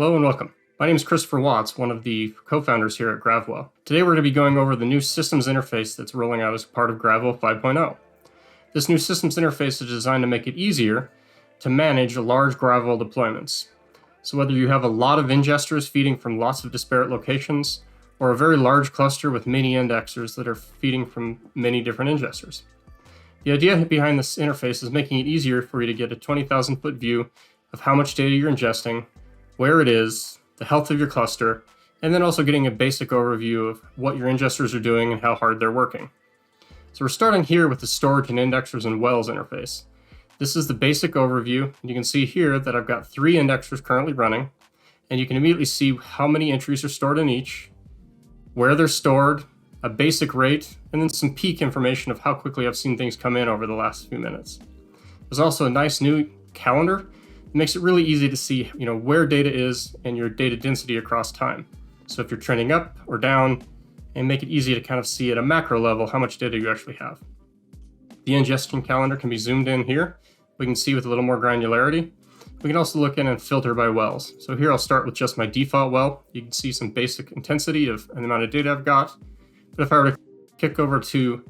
Hello and welcome. My name is Kris, one of the co-founders here at Gravwell. Today we're going to be going over the new systems interface that's rolling out as part of Gravwell 5.0. This new systems interface is designed to make it easier to manage large Gravwell deployments. So whether you have a lot of ingesters feeding from lots of disparate locations, or a very large cluster with many indexers that are feeding from many different ingesters. The idea behind this interface is making it easier for you to get a 20,000-foot view of how much data you're ingesting, where it is, the health of your cluster, and then also getting a basic overview of what your ingesters are doing and how hard they're working. So we're starting here with the storage and indexers and wells interface. This is the basic overview, and you can see here that I've got 3 indexers currently running, and you can immediately see how many entries are stored in each, where they're stored, a basic rate, and then some peak information of how quickly I've seen things come in over the last few minutes. There's also a nice new calendar. It makes it really easy to see, where data is and your data density across time. So if you're trending up or down, and make it easy to kind of see at a macro level how much data you actually have. The ingestion calendar can be zoomed in here. We can see with a little more granularity. We can also look in and filter by wells. So here I'll start with just my default well. You can see some basic intensity of the amount of data I've got. But if I were to kick over to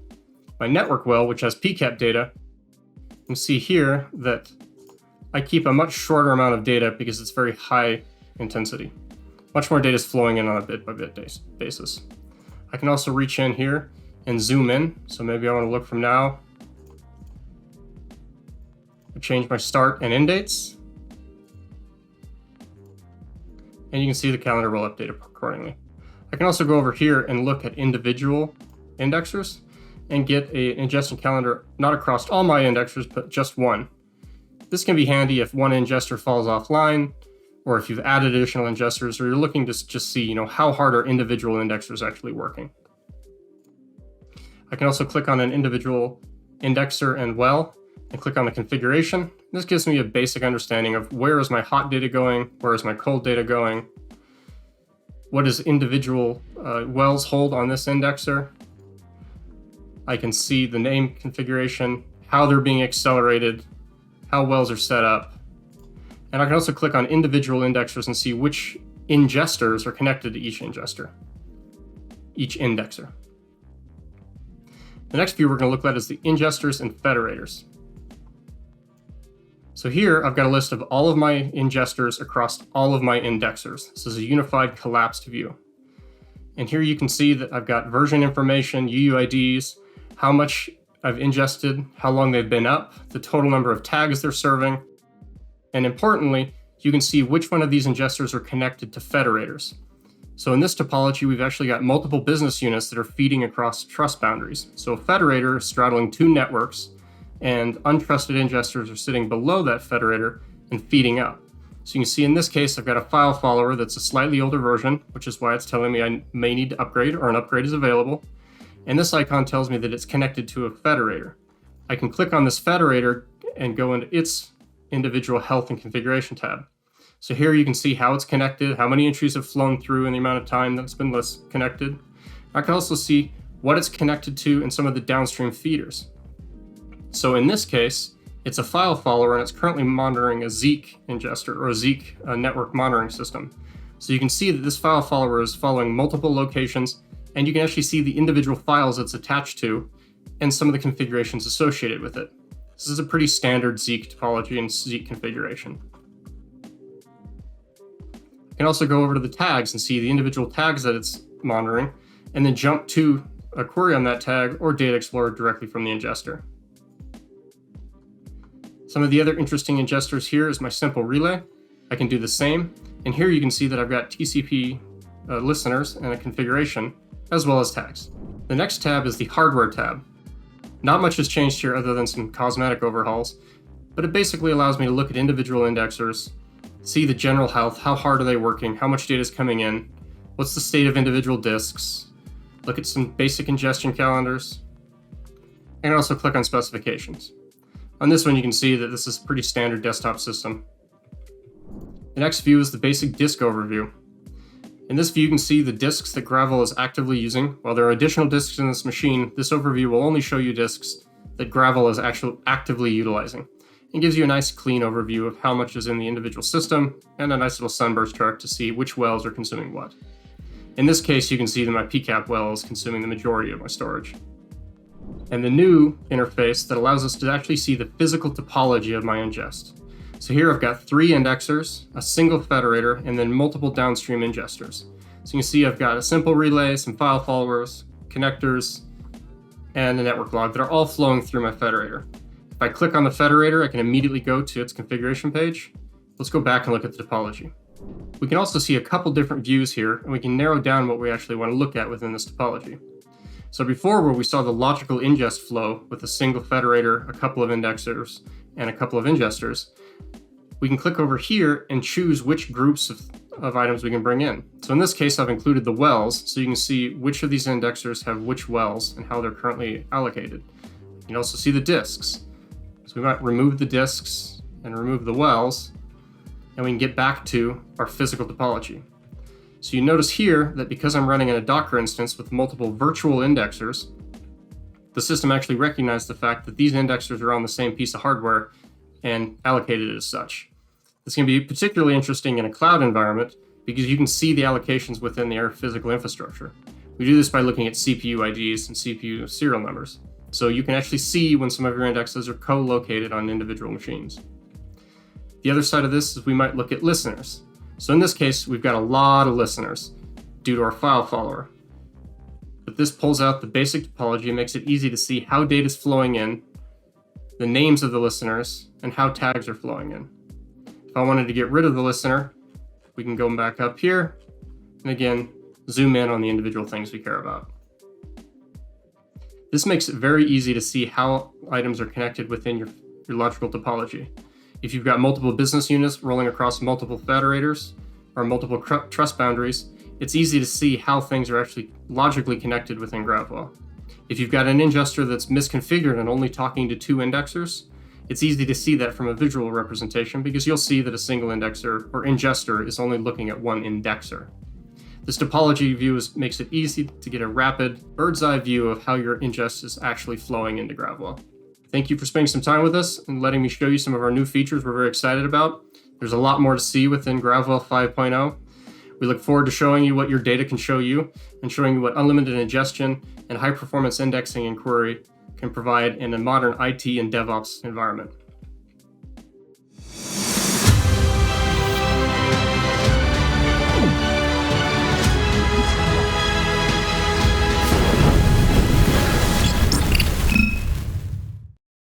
my network well, which has PCAP data, you can see here that I keep a much shorter amount of data because it's very high intensity. Much more data is flowing in on a bit-by-bit basis. I can also reach in here and zoom in. So maybe I want to look from now. I change my start and end dates. And you can see the calendar will update accordingly. I can also go over here and look at individual indexers and get an ingestion calendar, not across all my indexers, but just one. This can be handy if one ingester falls offline, or if you've added additional ingesters, or you're looking to just see, how hard are individual indexers actually working. I can also click on an individual indexer and well, and click on the configuration. This gives me a basic understanding of where is my hot data going, where is my cold data going, what does individual wells hold on this indexer. I can see the name configuration, how they're being accelerated, how wells are set up. And I can also click on individual indexers and see which ingesters are connected to each indexer. The next view we're going to look at is the ingestors and federators. So here I've got a list of all of my ingesters across all of my indexers. This is a unified collapsed view. And here you can see that I've got version information, UUIDs, how much I've ingested, how long they've been up, the total number of tags they're serving. And importantly, you can see which one of these ingesters are connected to federators. So in this topology, we've actually got multiple business units that are feeding across trust boundaries. So a federator is straddling 2 networks, and untrusted ingesters are sitting below that federator and feeding up. So you can see in this case, I've got a file follower that's a slightly older version, which is why it's telling me I may need to upgrade or an upgrade is available. And this icon tells me that it's connected to a federator. I can click on this federator and go into its individual health and configuration tab. So here you can see how it's connected, how many entries have flown through and the amount of time that's been connected. I can also see what it's connected to and some of the downstream feeders. So in this case, it's a file follower and it's currently monitoring a Zeek ingester or a Zeek network monitoring system. So you can see that this file follower is following multiple locations, and you can actually see the individual files it's attached to and some of the configurations associated with it. This is a pretty standard Zeek topology and Zeek configuration. You can also go over to the tags and see the individual tags that it's monitoring, and then jump to a query on that tag or data explorer directly from the ingester. Some of the other interesting ingesters here is my simple relay. I can do the same. And here you can see that I've got TCP listeners and a configuration, as well as tags. The next tab is the hardware tab. Not much has changed here other than some cosmetic overhauls, but it basically allows me to look at individual indexers, see the general health, how hard are they working, how much data is coming in, what's the state of individual disks, look at some basic ingestion calendars, and also click on specifications. On this one, you can see that this is a pretty standard desktop system. The next view is the basic disk overview. In this view, you can see the disks that Gravwell is actively using. While there are additional disks in this machine, this overview will only show you disks that Gravwell is actually actively utilizing. and gives you a nice clean overview of how much is in the individual system and a nice little sunburst chart to see which wells are consuming what. In this case, you can see that my PCAP well is consuming the majority of my storage. And the new interface that allows us to actually see the physical topology of my ingest. So here I've got 3 indexers, a single federator, and then multiple downstream ingesters. So you can see I've got a simple relay, some file followers, connectors, and a network log that are all flowing through my federator. If I click on the federator, I can immediately go to its configuration page. Let's go back and look at the topology. We can also see a couple different views here, and we can narrow down what we actually want to look at within this topology. So before, where we saw the logical ingest flow with a single federator, a couple of indexers, and a couple of ingesters, we can click over here and choose which groups of items we can bring in. So in this case, I've included the wells, so you can see which of these indexers have which wells and how they're currently allocated. You can also see the disks. So we might remove the disks and remove the wells, and we can get back to our physical topology. So you notice here that because I'm running in a Docker instance with multiple virtual indexers, the system actually recognized the fact that these indexers are on the same piece of hardware and allocated it as such. This can be particularly interesting in a cloud environment because you can see the allocations within their physical infrastructure. We do this by looking at CPU IDs and CPU serial numbers. So you can actually see when some of your indexes are co-located on individual machines. The other side of this is we might look at listeners. So in this case, we've got a lot of listeners due to our file follower. But this pulls out the basic topology and makes it easy to see how data is flowing in, the names of the listeners, and how tags are flowing in. If I wanted to get rid of the listener, we can go back up here and again, zoom in on the individual things we care about. This makes it very easy to see how items are connected within your logical topology. If you've got multiple business units rolling across multiple federators or multiple trust boundaries, it's easy to see how things are actually logically connected within Gravwell. If you've got an ingester that's misconfigured and only talking to 2 indexers, it's easy to see that from a visual representation because you'll see that a single indexer or ingester is only looking at 1 indexer. This topology view makes it easy to get a rapid bird's eye view of how your ingest is actually flowing into Gravwell. Thank you for spending some time with us and letting me show you some of our new features we're very excited about. There's a lot more to see within Gravwell 5.0. We look forward to showing you what your data can show you and showing you what unlimited ingestion and high-performance indexing and query can provide in a modern IT and DevOps environment.